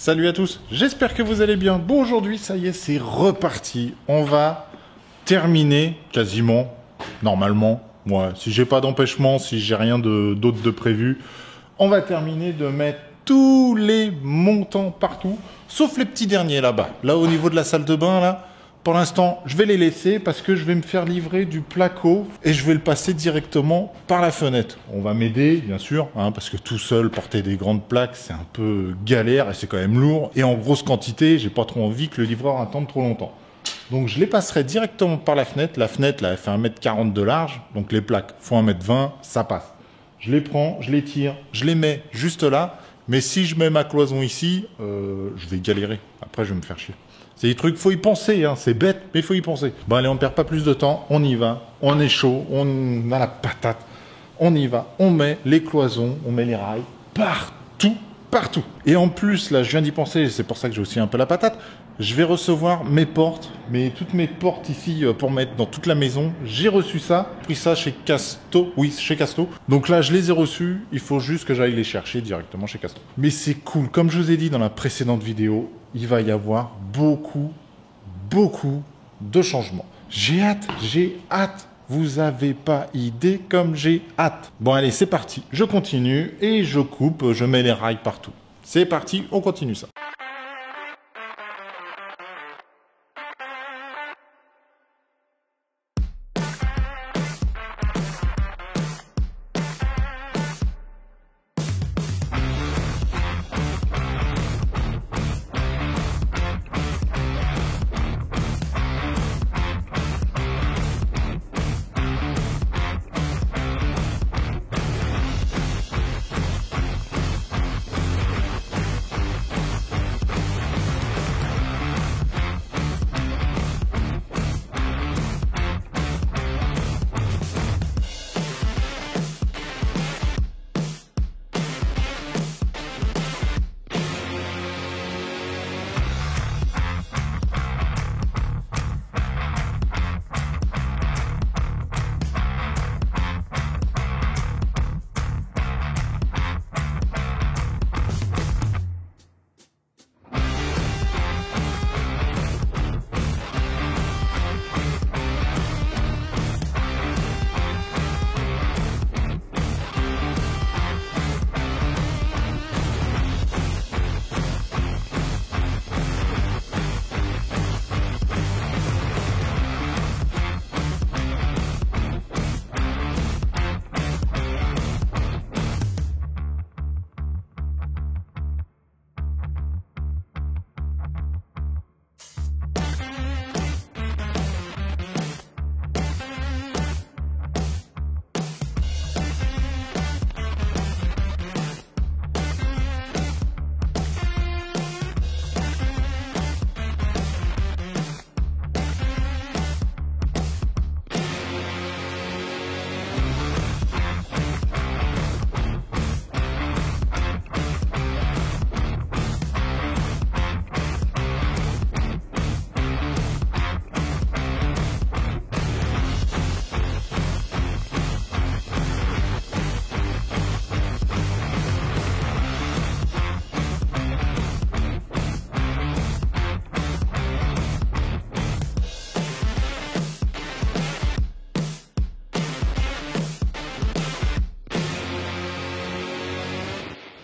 Salut à tous, j'espère que vous allez bien. Bon, aujourd'hui, ça y est, c'est reparti. On va terminer quasiment, normalement, moi, si j'ai pas d'empêchement, si j'ai rien d'autre de prévu, on va terminer de mettre tous les montants partout, sauf les petits derniers là-bas. Là, au niveau de la salle de bain, là, pour l'instant, je vais les laisser parce que je vais me faire livrer du placo et je vais le passer directement par la fenêtre. On va m'aider, bien sûr, hein, parce que tout seul, porter des grandes plaques, c'est un peu galère et c'est quand même lourd. Et en grosse quantité, j'ai pas trop envie que le livreur attende trop longtemps. Donc, je les passerai directement par la fenêtre. La fenêtre, là, elle fait 1,40 m de large. Donc, les plaques font 1,20 m, ça passe. Je les prends, je les tire, je les mets juste là. Mais si je mets ma cloison ici, je vais galérer. Après, je vais me faire chier. C'est des trucs, faut y penser, hein. C'est bête, mais il faut y penser. Bon, allez, on perd pas plus de temps, on y va, on est chaud, on a la patate, on y va, on met les cloisons, on met les rails, partout, partout. Et en plus, là, je viens d'y penser, c'est pour ça que j'ai aussi un peu la patate, je vais recevoir mes portes, toutes mes portes ici pour mettre dans toute la maison. J'ai reçu ça, pris ça chez Casto, oui, chez Casto. Donc là, je les ai reçus, il faut juste que j'aille les chercher directement chez Casto. Mais c'est cool, comme je vous ai dit dans la précédente vidéo, il va y avoir beaucoup de changements. J'ai hâte. Vous avez pas idée comme j'ai hâte. Bon, allez, c'est parti. Je continue et je coupe, je mets les rails partout. C'est parti, on continue ça.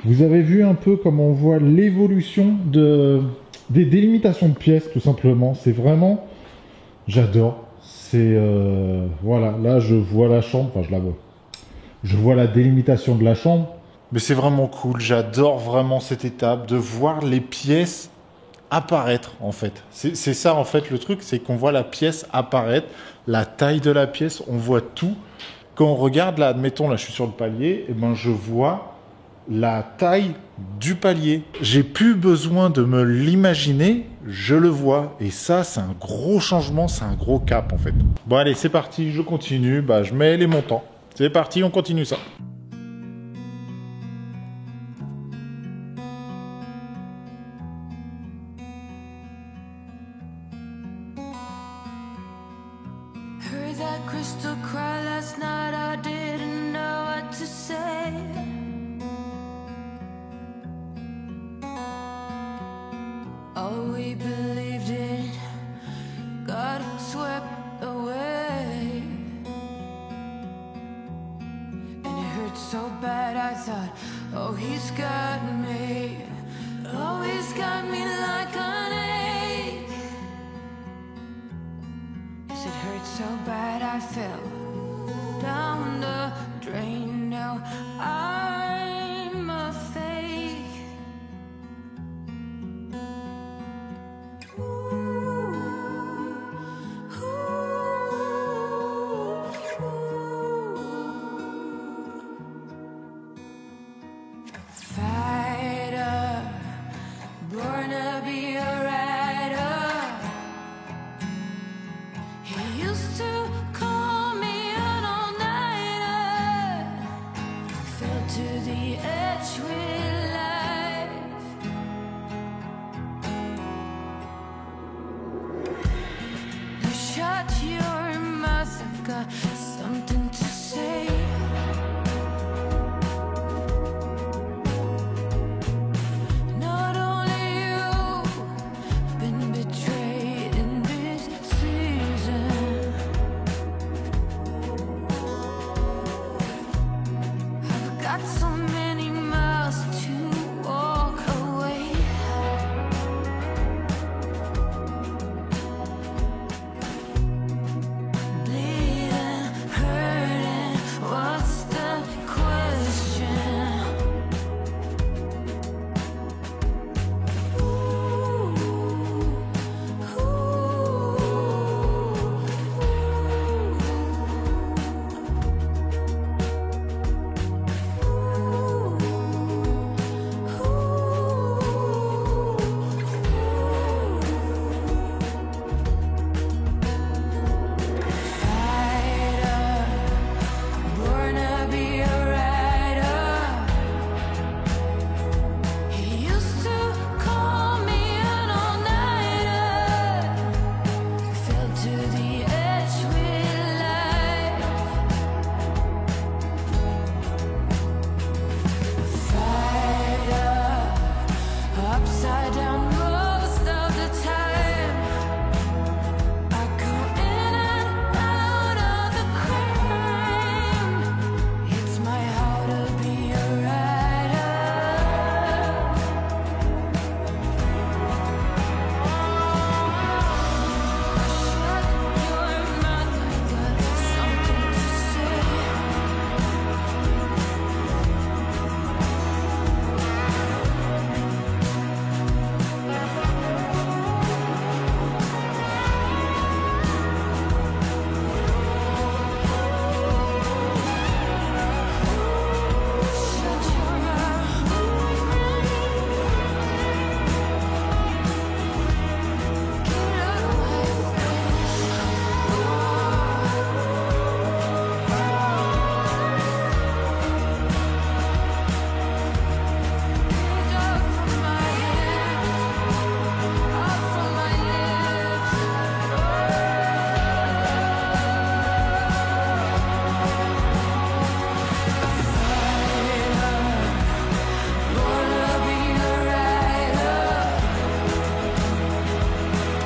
Vous avez vu un peu comment on voit l'évolution des délimitations de pièces, tout simplement. C'est vraiment... J'adore. C'est... voilà, là je vois la chambre, enfin je la vois. Je vois la délimitation de la chambre. Mais c'est vraiment cool, j'adore vraiment cette étape de voir les pièces apparaître en fait. C'est ça en fait le truc, c'est qu'on voit la pièce apparaître, la taille de la pièce, on voit tout. Quand on regarde là, admettons là je suis sur le palier, et ben je vois la taille du palier. J'ai plus besoin de me l'imaginer, je le vois. Et ça, c'est un gros changement, c'est un gros cap en fait. Bon allez, c'est parti, je continue. Bah, je mets les montants. C'est parti, on continue ça. Heard that crystal cry last night, I didn't know what to say. All we believed in got swept away. And it hurt so bad I thought, oh, he's got me. Oh, he's got me like an ache. Yes, it hurt so bad I fell down the drain. Now I'm a fake. Fighter, born to be a rider. He used to call me an all-nighter. Fell to the edge with life. You shut your mouth, I got something to say. Not only you been betrayed in this season. I've got so many miles to walk away. Bleeding, hurting, what's the question? Fighter, born to be a rider. He used to call me an all-nighter. Fell to the edge with life. Fighter, upside down most of the time. I go in and out of the crime. It's my how to be a rider. Shut your mouth, I got something to say. Shut your mouth. Get out of my face. Get out from my hips, out from my lips. Born to be a rider.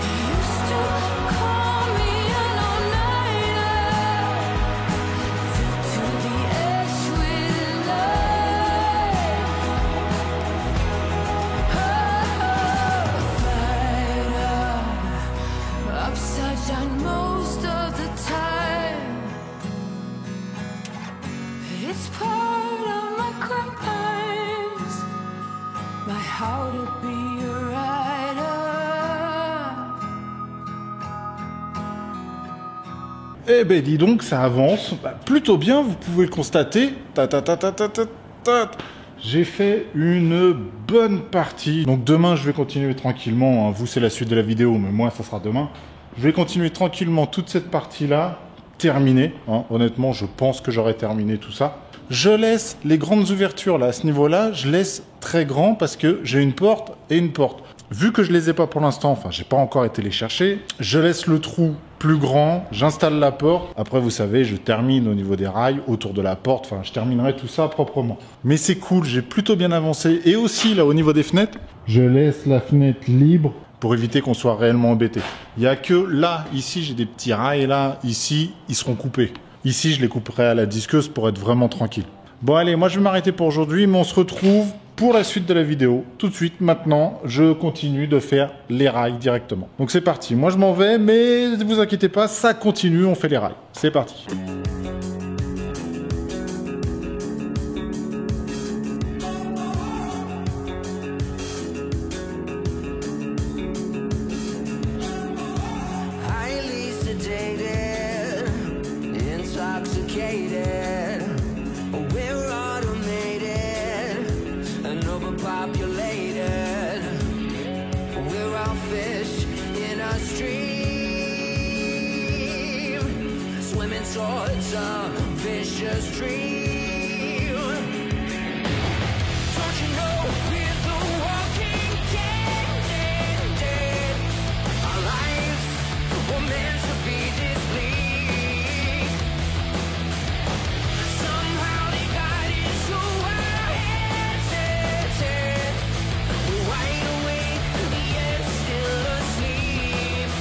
He used to call me an all-nighter. Fell to the edge with life. Fighter, upside down most of the time. It's part of my crimes, my how to be a rider. Eh ben dis donc, ça avance. Bah, plutôt bien, vous pouvez le constater. J'ai fait une bonne partie. Donc demain, je vais continuer tranquillement. Hein. Vous, c'est la suite de la vidéo, mais moi, ça sera demain. Je vais continuer tranquillement toute cette partie-là, terminée. Hein. Honnêtement, je pense que j'aurai terminé tout ça. Je laisse les grandes ouvertures là, à ce niveau-là, je laisse très grand parce que j'ai une porte et une porte. Vu que je les ai pas pour l'instant, enfin j'ai pas encore été les chercher, je laisse le trou plus grand, j'installe la porte. Après vous savez, je termine au niveau des rails, autour de la porte, enfin je terminerai tout ça proprement. Mais c'est cool, j'ai plutôt bien avancé. Et aussi là au niveau des fenêtres, je laisse la fenêtre libre pour éviter qu'on soit réellement embêté. Il y a que là, ici j'ai des petits rails, là, ici, ils seront coupés. Ici je les couperai à la disqueuse pour être vraiment tranquille. Bon allez, moi je vais m'arrêter pour aujourd'hui, mais on se retrouve pour la suite de la vidéo. Tout de suite, maintenant, je continue de faire les rails directement. Donc c'est parti, moi je m'en vais, mais ne vous inquiétez pas, ça continue, on fait les rails. C'est parti. Towards a vicious dream. Don't you know we're the walking dead? Our lives were meant to be this bleak. Somehow they got into our heads. We're wide awake, yet still asleep.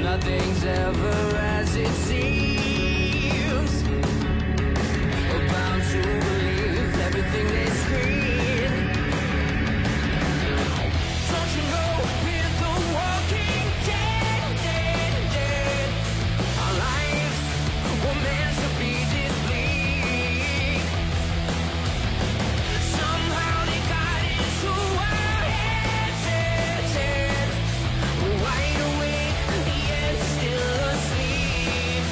Nothing's ever as it seems. We're bound to believe everything they scream. Don't you know we're the walking dead? Our lives were meant to be this bleak. Somehow they got into our heads. We're wide awake, yet still asleep.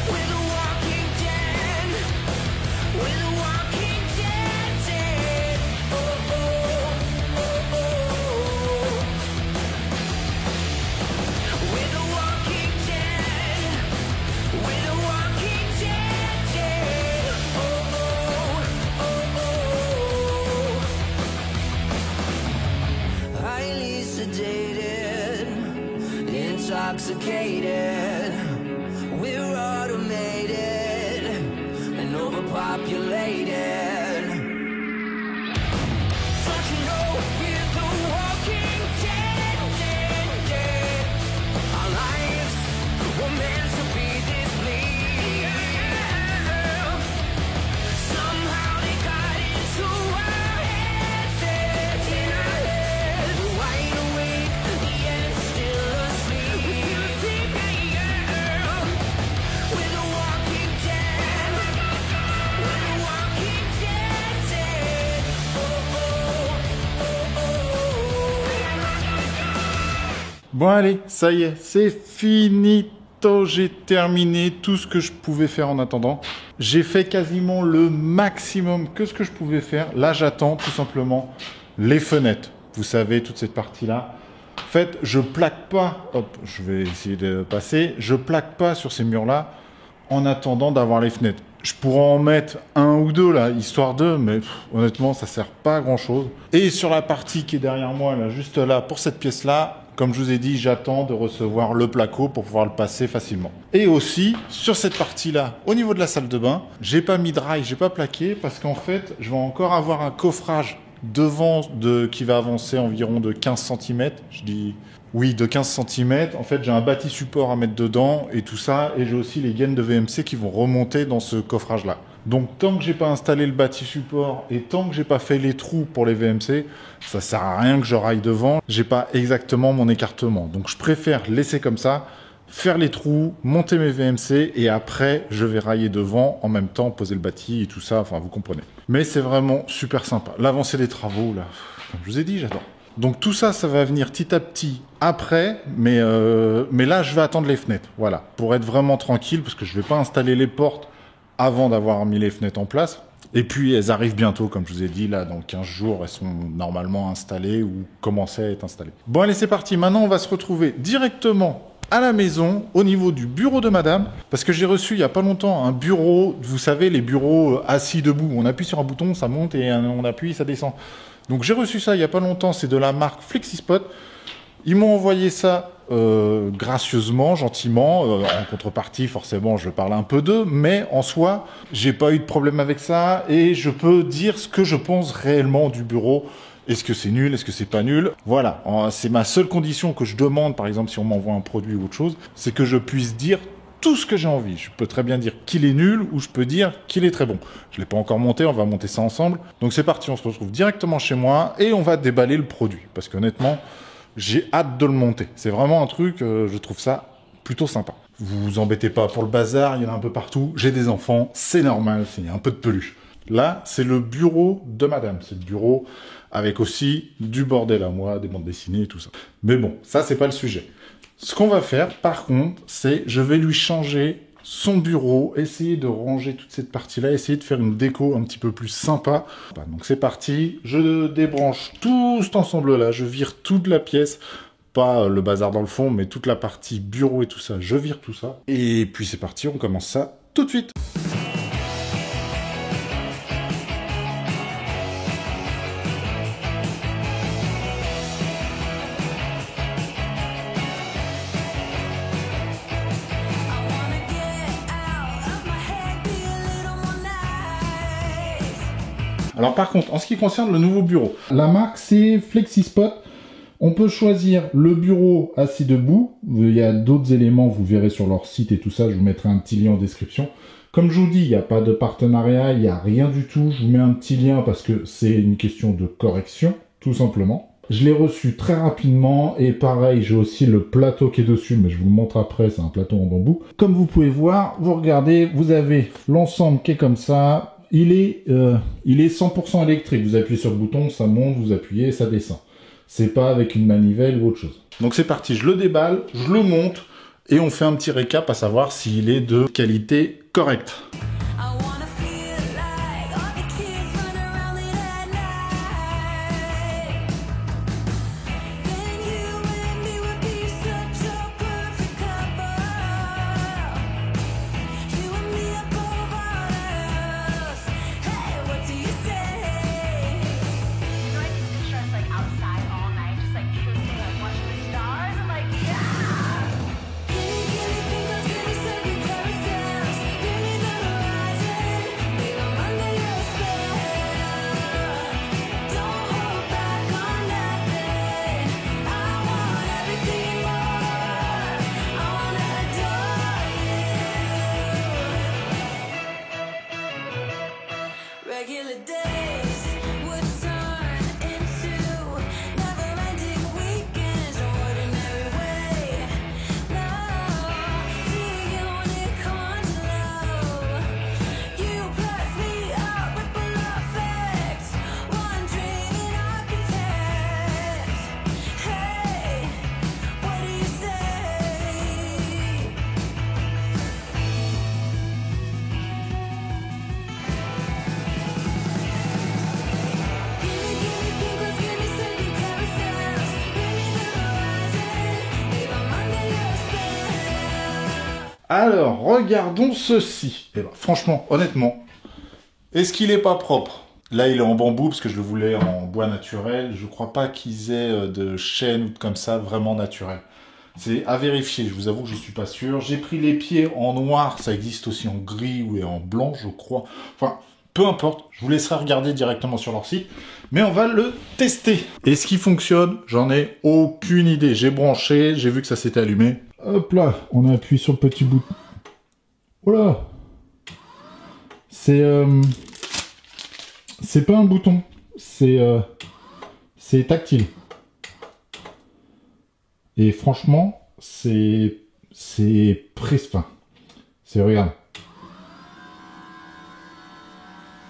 We're the walking dead. We're the walking dead. Oh, oh, oh, oh. We're the walking dead. We're the walking dead. Oh, oh, oh, oh. Highly sedated, intoxicated. We're automated and overpopulated. Don't you know we're the walking dead? Our lives were meant to be this bleak. Somehow they got into our heads. We're wide awake, yet still asleep. We're the walking dead. We're the walking dead. Oh, oh, oh, oh. Bon allez, ça y est, c'est finito, j'ai terminé tout ce que je pouvais faire en attendant. J'ai fait quasiment le maximum que ce que je pouvais faire. Là, j'attends tout simplement les fenêtres. Vous savez, toute cette partie-là. En fait, je plaque pas, hop, je vais essayer de passer, je plaque pas sur ces murs-là en attendant d'avoir les fenêtres. Je pourrais en mettre un ou deux là, histoire de, mais honnêtement, ça sert pas à grand-chose. Et sur la partie qui est derrière moi, là, juste là, pour cette pièce-là, comme je vous ai dit, j'attends de recevoir le placo pour pouvoir le passer facilement. Et aussi, sur cette partie-là, au niveau de la salle de bain, j'ai pas mis de rail, j'ai pas plaqué, parce qu'en fait, je vais encore avoir un coffrage devant qui va avancer environ de 15 cm. Je dis oui, de 15 cm. En fait, j'ai un bâti support à mettre dedans et tout ça. Et j'ai aussi les gaines de VMC qui vont remonter dans ce coffrage-là. Donc, tant que j'ai pas installé le bâti support et tant que j'ai pas fait les trous pour les VMC, ça sert à rien que je raille devant. J'ai pas exactement mon écartement. Donc, je préfère laisser comme ça, faire les trous, monter mes VMC et après, je vais railler devant en même temps, poser le bâti et tout ça. Enfin, vous comprenez. Mais c'est vraiment super sympa. L'avancée des travaux, là, comme je vous ai dit, j'adore. Donc tout ça, ça va venir petit à petit après, mais là, je vais attendre les fenêtres, voilà, pour être vraiment tranquille, parce que je vais pas installer les portes avant d'avoir mis les fenêtres en place. Et puis, elles arrivent bientôt, comme je vous ai dit, là, dans 15 jours, elles sont normalement installées ou commencent à être installées. Bon, allez, c'est parti. Maintenant, on va se retrouver directement à la maison, au niveau du bureau de madame, parce que j'ai reçu il y a pas longtemps un bureau, vous savez, les bureaux assis debout. On appuie sur un bouton, ça monte, et on appuie, ça descend. Donc j'ai reçu ça il y a pas longtemps, c'est de la marque FlexiSpot. Ils m'ont envoyé ça gracieusement, gentiment. En contrepartie, forcément, je parle un peu d'eux, mais en soi, j'ai pas eu de problème avec ça, et je peux dire ce que je pense réellement du bureau. Est-ce que c'est nul? Est-ce que c'est pas nul? Voilà, c'est ma seule condition que je demande, par exemple, si on m'envoie un produit ou autre chose, c'est que je puisse dire tout ce que j'ai envie. Je peux très bien dire qu'il est nul ou je peux dire qu'il est très bon. Je l'ai pas encore monté, on va monter ça ensemble. Donc c'est parti, on se retrouve directement chez moi et on va déballer le produit. Parce qu'honnêtement, j'ai hâte de le monter. C'est vraiment un truc, je trouve ça plutôt sympa. Vous vous embêtez pas pour le bazar, il y en a un peu partout. J'ai des enfants, c'est normal, il y a un peu de peluche. Là, c'est le bureau de madame. C'est le bureau avec aussi du bordel à moi, des bandes dessinées et tout ça. Mais bon, ça, c'est pas le sujet. Ce qu'on va faire, par contre, c'est je vais lui changer son bureau, essayer de ranger toute cette partie-là, essayer de faire une déco un petit peu plus sympa. Donc c'est parti, je débranche tout cet ensemble-là, je vire toute la pièce, pas le bazar dans le fond, mais toute la partie bureau et tout ça, je vire tout ça. Et puis c'est parti, on commence ça tout de suite. Alors par contre, en ce qui concerne le nouveau bureau, la marque c'est FlexiSpot. On peut choisir le bureau assis debout. Il y a d'autres éléments, vous verrez sur leur site et tout ça. Je vous mettrai un petit lien en description. Comme je vous dis, il n'y a pas de partenariat, il n'y a rien du tout. Je vous mets un petit lien parce que c'est une question de correction, tout simplement. Je l'ai reçu très rapidement et pareil, j'ai aussi le plateau qui est dessus, mais je vous le montre après, c'est un plateau en bambou. Comme vous pouvez voir, vous regardez, vous avez l'ensemble qui est comme ça. Il est 100% électrique. Vous appuyez sur le bouton, ça monte, vous appuyez, ça descend. C'est pas avec une manivelle ou autre chose. Donc c'est parti, je le déballe, je le monte et on fait un petit récap à savoir s'il est de qualité correcte. Alors, regardons ceci. Et ben, franchement, honnêtement, est-ce qu'il est pas propre? Là, il est en bambou parce que je le voulais en bois naturel. Je crois pas qu'ils aient de chêne ou comme ça vraiment naturel. C'est à vérifier, je vous avoue que je suis pas sûr. J'ai pris les pieds en noir, ça existe aussi en gris ou en blanc, je crois. Enfin, peu importe, je vous laisserai regarder directement sur leur site. Mais on va le tester. Est-ce qu'il fonctionne? J'en ai aucune idée. J'ai branché, j'ai vu que ça s'était allumé. Hop là, on appuie sur le petit bout. Oh là! C'est pas un bouton, c'est tactile. Et franchement, c'est fin. C'est, regarde.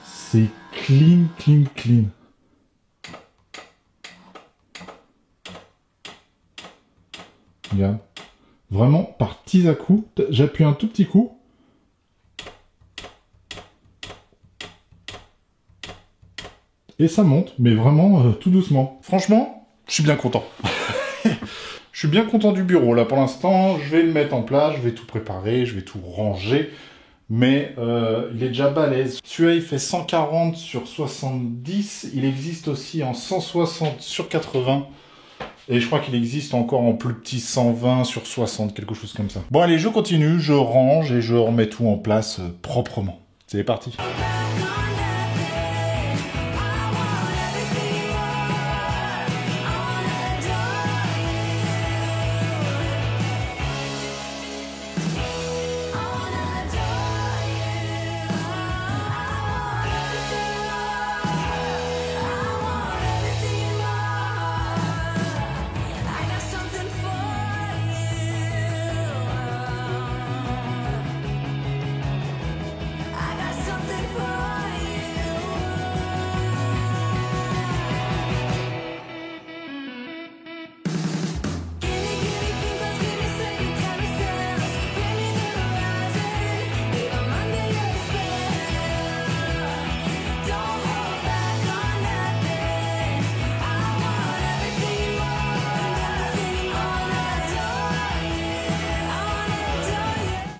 C'est clean. Regarde. Vraiment, par petits à-coups. J'appuie un tout petit coup. Et ça monte, mais vraiment tout doucement. Franchement, je suis bien content. Je suis bien content du bureau. Là, pour l'instant, je vais le mettre en place, je vais tout préparer, je vais tout ranger. Mais il est déjà balèze. Celui-là, il fait 140 sur 70. Il existe aussi en 160 sur 80. Et je crois qu'il existe encore en plus petit 120 sur 60, quelque chose comme ça. Bon, allez, je continue, je range et je remets tout en place proprement. C'est parti.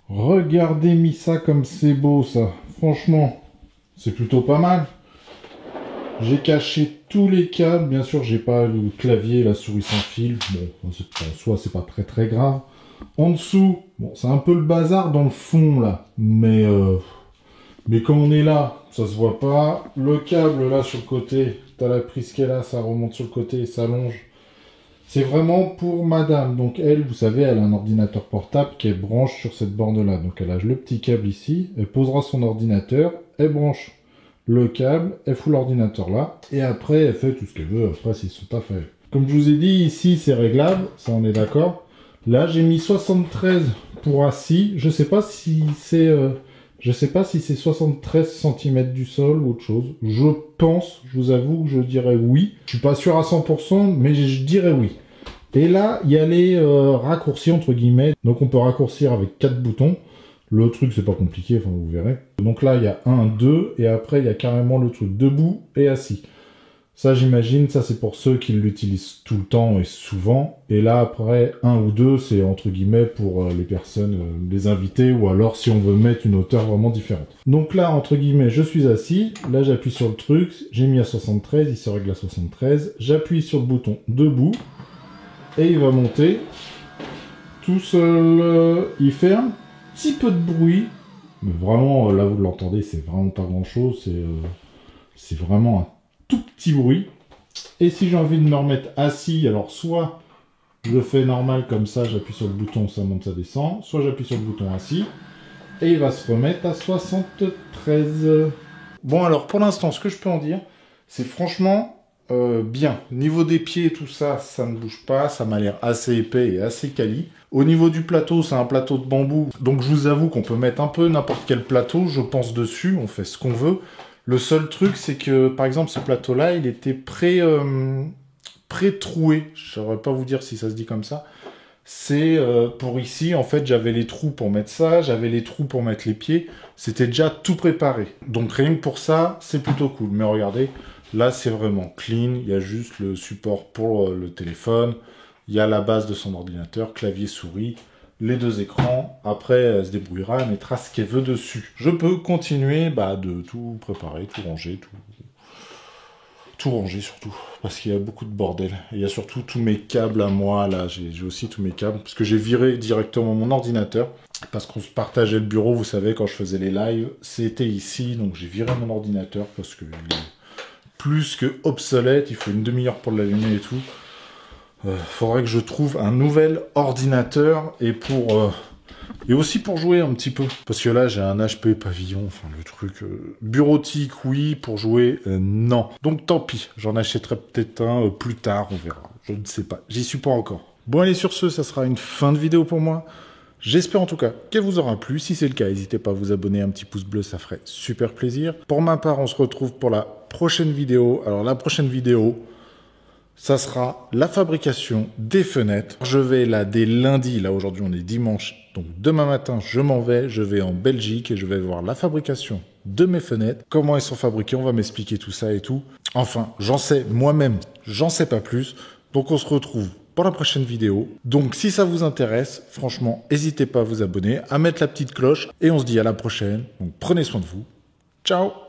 Regardez Missa comme c'est beau ça. Franchement, c'est plutôt pas mal. J'ai caché tous les câbles. Bien sûr, j'ai pas le clavier, la souris sans fil. Bon, en soi, c'est pas très grave. En dessous, bon, c'est un peu le bazar dans le fond là. Mais quand on est là, ça se voit pas. Le câble là sur le côté, t'as la prise qui est là, ça remonte sur le côté et ça longe. C'est vraiment pour madame. Donc elle, vous savez, elle a un ordinateur portable qu'elle branche sur cette borne-là. Donc elle a le petit câble ici, elle posera son ordinateur, elle branche le câble, elle fout l'ordinateur là, et après elle fait tout ce qu'elle veut, après c'est son taf à elle. Comme je vous ai dit, ici c'est réglable, ça on est d'accord. Là j'ai mis 73 pour assis, je sais pas si c'est 73 cm du sol ou autre chose. Je pense, je vous avoue, je dirais oui. Je suis pas sûr à 100%, mais je dirais oui. Et là, il y a les raccourcis, entre guillemets. Donc on peut raccourcir avec 4 boutons. Le truc, c'est pas compliqué, enfin vous verrez. Donc là, il y a 1, 2, et après, il y a carrément le truc debout et assis. Ça, j'imagine, ça c'est pour ceux qui l'utilisent tout le temps et souvent. Et là, après, 1 ou 2, c'est entre guillemets pour les personnes, les invités, ou alors si on veut mettre une hauteur vraiment différente. Donc là, entre guillemets, je suis assis. Là, j'appuie sur le truc. J'ai mis à 73, il se règle à 73. J'appuie sur le bouton debout. Et il va monter. Tout seul, il fait un petit peu de bruit. Mais vraiment, là, vous l'entendez, c'est vraiment pas grand-chose. C'est vraiment un tout petit bruit. Et si j'ai envie de me remettre assis, alors soit je le fais normal comme ça, j'appuie sur le bouton, ça monte, ça descend, soit j'appuie sur le bouton assis, et il va se remettre à 73. Bon alors pour l'instant, ce que je peux en dire, c'est franchement bien. Niveau des pieds et tout ça, ça ne bouge pas, ça m'a l'air assez épais et assez quali. Au niveau du plateau, c'est un plateau de bambou, donc je vous avoue qu'on peut mettre un peu n'importe quel plateau, je pense dessus, on fait ce qu'on veut. Le seul truc, c'est que, par exemple, ce plateau-là, il était pré-troué. Je ne saurais pas vous dire si ça se dit comme ça. C'est pour ici, en fait, j'avais les trous pour mettre ça, j'avais les trous pour mettre les pieds. C'était déjà tout préparé. Donc, rien que pour ça, c'est plutôt cool. Mais regardez, là, c'est vraiment clean. Il y a juste le support pour le téléphone. Il y a la base de son ordinateur, clavier, souris. Les 2 écrans, après elle se débrouillera, elle mettra ce qu'elle veut dessus. Je peux continuer de tout préparer, tout ranger, tout ranger surtout, parce qu'il y a beaucoup de bordel. Et il y a surtout tous mes câbles à moi, là, j'ai aussi tous mes câbles, parce que j'ai viré directement mon ordinateur, parce qu'on se partageait le bureau, vous savez, quand je faisais les lives, c'était ici, donc j'ai viré mon ordinateur, parce que il est plus que obsolète, il faut une demi-heure pour l'allumer et tout. Faudrait que je trouve un nouvel ordinateur et aussi pour jouer un petit peu. Parce que là, j'ai un HP pavillon, enfin le truc bureautique, oui, pour jouer, non. Donc tant pis, j'en achèterai peut-être un plus tard, on verra. Je ne sais pas, j'y suis pas encore. Bon allez, sur ce, ça sera une fin de vidéo pour moi. J'espère en tout cas qu'elle vous aura plu. Si c'est le cas, n'hésitez pas à vous abonner, un petit pouce bleu, ça ferait super plaisir. Pour ma part, on se retrouve pour la prochaine vidéo. Alors la prochaine vidéo, ça sera la fabrication des fenêtres. Je vais là dès lundi, là aujourd'hui on est dimanche, donc demain matin je m'en vais, je vais en Belgique et je vais voir la fabrication de mes fenêtres, comment elles sont fabriquées, on va m'expliquer tout ça et tout. Enfin, j'en sais moi-même, j'en sais pas plus, donc on se retrouve pour la prochaine vidéo. Donc si ça vous intéresse, franchement, n'hésitez pas à vous abonner, à mettre la petite cloche et on se dit à la prochaine. Donc prenez soin de vous. Ciao!